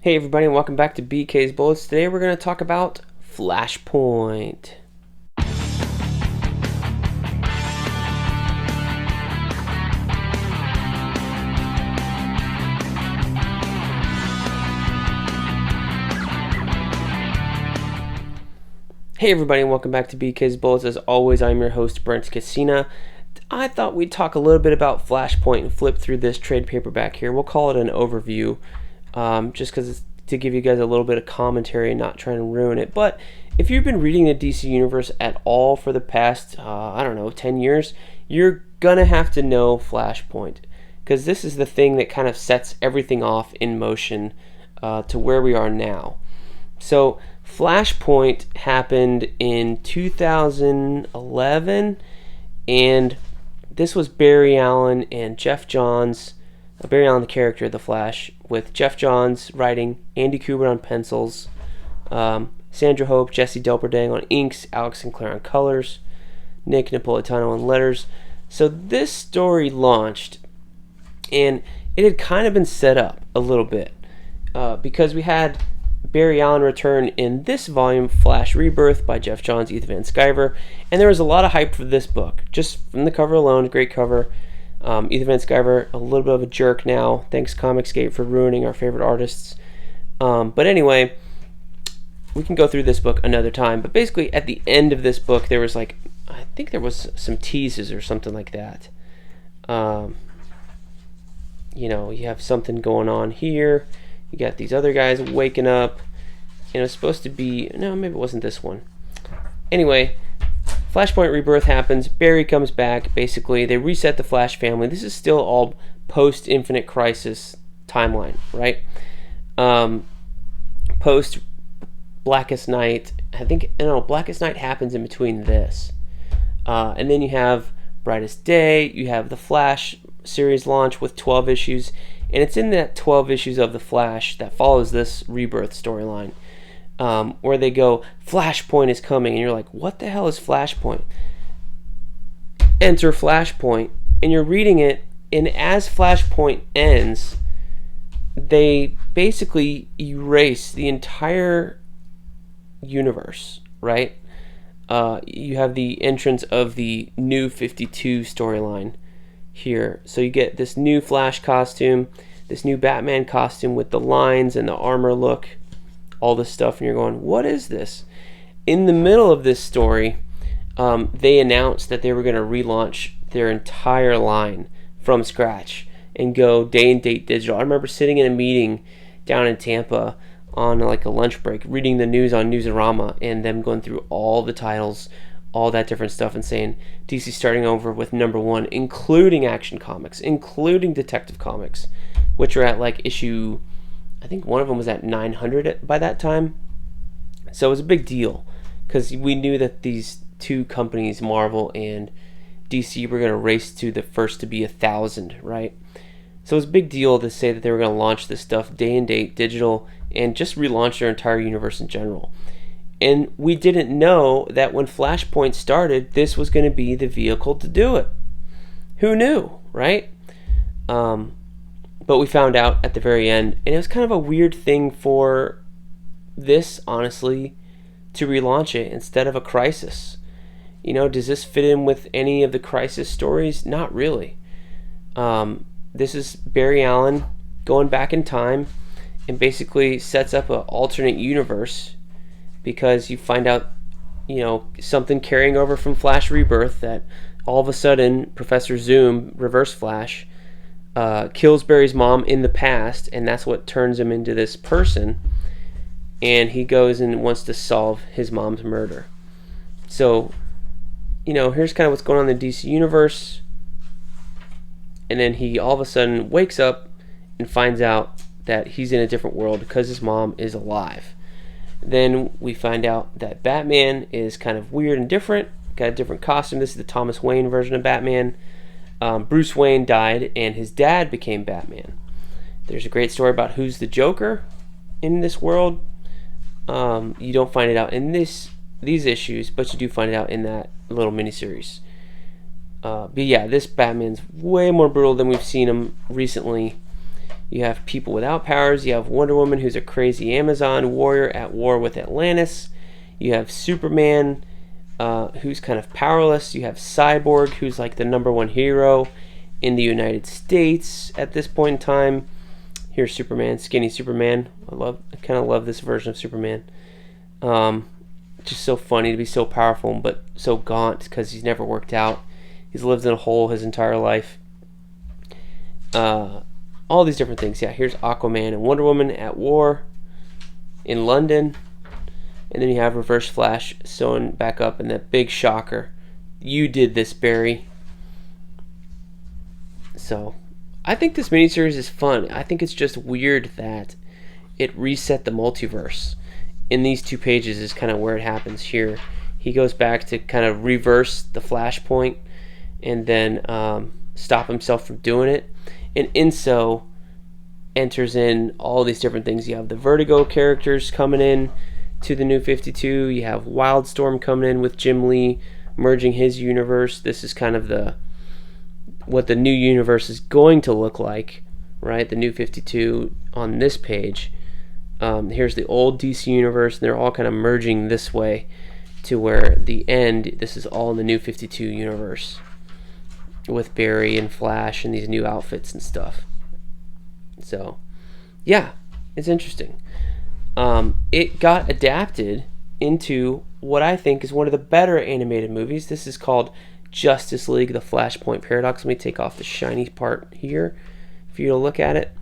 Hey everybody, and welcome back to BK's Bullets. Today we're going to talk about Flashpoint. Hey everybody, and welcome back to BK's Bullets. As always, I'm your host, Brent. I thought we'd talk a little bit about Flashpoint and flip through this trade paperback here. We'll call it an overview. Just because it's to give you guys a little bit of commentary and not trying to ruin it. But if you've been reading the DC Universe at all for the past, 10 years, you're going to have to know Flashpoint. Because this is the thing that kind of sets everything off in motion to where we are now. So Flashpoint happened in 2011, and this was Barry Allen and Geoff Johns. Barry Allen, the character of the Flash, with Geoff Johns writing, Andy Kubert on pencils, Sandra Hope, Jesse Delperdang on inks, Alex Sinclair on colors, Nick Napolitano on letters. So this story launched, and it had kind of been set up a little bit because we had Barry Allen return in this volume, Flash Rebirth by Geoff Johns, Ethan Van Sciver, and there was a lot of hype for this book, just from the cover alone. Great cover. Ethan Van Sciver, a little bit of a jerk now. Thanks Comicsgate for ruining our favorite artists. But anyway, we can go through this book another time. But basically, at the end of this book, there was I think there was some teases or something like that. You have something going on here. You got these other guys waking up. It's supposed to be, no, maybe it wasn't this one. Anyway, Flashpoint Rebirth happens. Barry comes back. Basically, they reset the Flash family. This is still all post-Infinite Crisis timeline, right? Post-Blackest Night. Blackest Night happens in between this. And then you have Brightest Day. You have the Flash series launch with 12 issues. And it's in that 12 issues of the Flash that follows this Rebirth storyline. Where they go, Flashpoint is coming, and you're like, what the hell is Flashpoint? Enter Flashpoint, and you're reading it, and as Flashpoint ends, they basically erase the entire universe, right? You have the entrance of the New 52 storyline here. So you get this new Flash costume, this new Batman costume with the lines and the armor look, all this stuff, and you're going, what is this? In the middle of this story, they announced that they were going to relaunch their entire line from scratch and go day and date digital. I remember sitting in a meeting down in Tampa on a lunch break, reading the news on Newsarama, and them going through all the titles, all that different stuff, and saying DC starting over with number one, including Action Comics, including Detective Comics, which are at issue, I think one of them was at 900 by that time. So it was a big deal because we knew that these two companies, Marvel and DC, were going to race to the first to be 1,000, right? So it was a big deal to say that they were going to launch this stuff day and date digital and just relaunch their entire universe in general. And we didn't know that when Flashpoint started, this was going to be the vehicle to do it. Who knew, right? But we found out at the very end, and it was kind of a weird thing for this, honestly, to relaunch it instead of a Crisis. Does this fit in with any of the Crisis stories? Not really. This is Barry Allen going back in time and basically sets up an alternate universe because you find out, something carrying over from Flash Rebirth that all of a sudden Professor Zoom, Reverse Flash, kills Barry's mom in the past, and that's what turns him into this person, and he goes and wants to solve his mom's murder. So, here's kind of what's going on in the DC Universe, and then he all of a sudden wakes up and finds out that he's in a different world because his mom is alive. Then we find out that Batman is kind of weird and different, got a different costume. This is the Thomas Wayne version of Batman. Bruce Wayne died and his dad became Batman. There's a great story about who's the Joker in this world. You don't find it out in these issues, but you do find it out in that little miniseries. But yeah, this Batman's way more brutal than we've seen him recently. You have people without powers. You have Wonder Woman, who's a crazy Amazon warrior at war with Atlantis. You have Superman, who's kind of powerless. You have Cyborg, who's like the #1 hero in the United States at this point in time. Here's Superman, skinny Superman. I kind of love this version of Superman. Just so funny to be so powerful, but so gaunt because he's never worked out. He's lived in a hole his entire life. All these different things. Yeah, here's Aquaman and Wonder Woman at war in London. And then you have Reverse Flash sewing back up, and that big shocker. You did this, Barry. So, I think this miniseries is fun. I think it's just weird that it reset the multiverse. In these 2 pages is kind of where it happens here. He goes back to kind of reverse the Flashpoint and then stop himself from doing it. And Inso enters in all these different things. You have the Vertigo characters coming in to the New 52. You have Wildstorm coming in with Jim Lee merging his universe. This is kind of what the new universe is going to look like, right? The New 52 on this page. Here's the old DC universe, and they're all kind of merging this way to where the end, this is all in the New 52 universe with Barry and Flash and these new outfits and stuff. So, yeah, it's interesting. It got adapted into what I think is one of the better animated movies. This is called Justice League, the Flashpoint Paradox. Let me take off the shiny part here for you to look at it.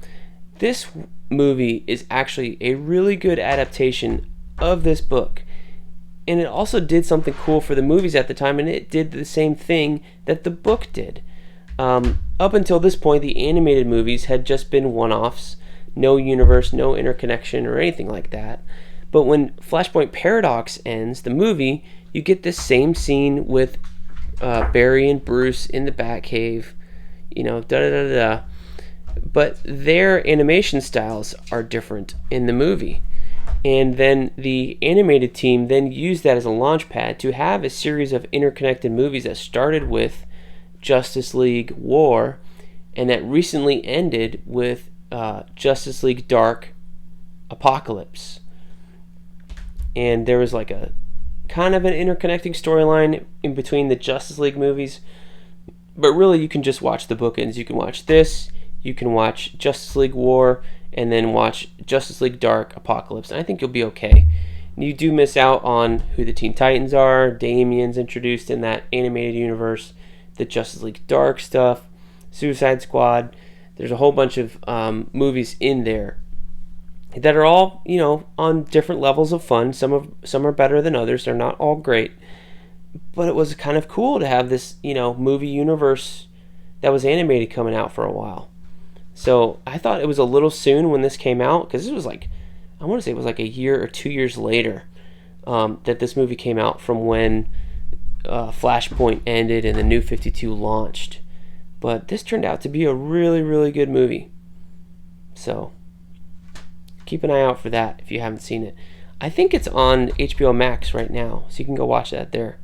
This movie is actually a really good adaptation of this book. And it also did something cool for the movies at the time, and it did the same thing that the book did. Up until this point, the animated movies had just been one-offs, no universe, no interconnection, or anything like that. But when Flashpoint Paradox ends, the movie, you get this same scene with Barry and Bruce in the Batcave, da-da-da-da. But their animation styles are different in the movie. And then the animated team then used that as a launch pad to have a series of interconnected movies that started with Justice League War and that recently ended with Justice League Dark Apocalypse. And there was like a kind of an interconnecting storyline in between the Justice League movies. But really, you can just watch the bookends. You can watch this, you can watch Justice League War, and then watch Justice League Dark Apocalypse. And I think you'll be okay. You do miss out on who the Teen Titans are. Damian's introduced in that animated universe. The Justice League Dark stuff. Suicide Squad. There's a whole bunch of movies in there that are all, on different levels of fun. Some are better than others. They're not all great. But it was kind of cool to have this, movie universe that was animated coming out for a while. So I thought it was a little soon when this came out, because this was like, I want to say it was like a year or 2 years later that this movie came out from when Flashpoint ended and the New 52 launched. But this turned out to be a really, really good movie. So keep an eye out for that if you haven't seen it. I think it's on HBO Max right now, so you can go watch that there.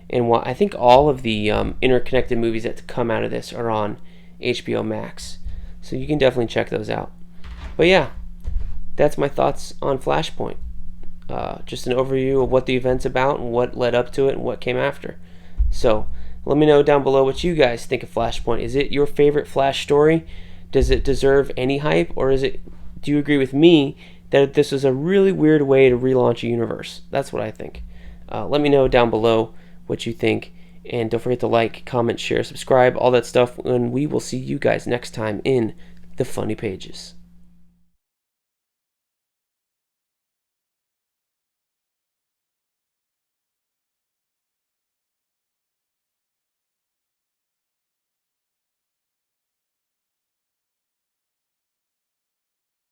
And I think all of the interconnected movies that come out of this are on HBO Max. So you can definitely check those out. But yeah, that's my thoughts on Flashpoint. Just an overview of what the event's about and what led up to it and what came after. So let me know down below what you guys think of Flashpoint. Is it your favorite Flash story? Does it deserve any hype? Or do you agree with me that this was a really weird way to relaunch a universe? That's what I think. Let me know down below what you think. And don't forget to like, comment, share, subscribe, all that stuff. And we will see you guys next time in the Funny Pages.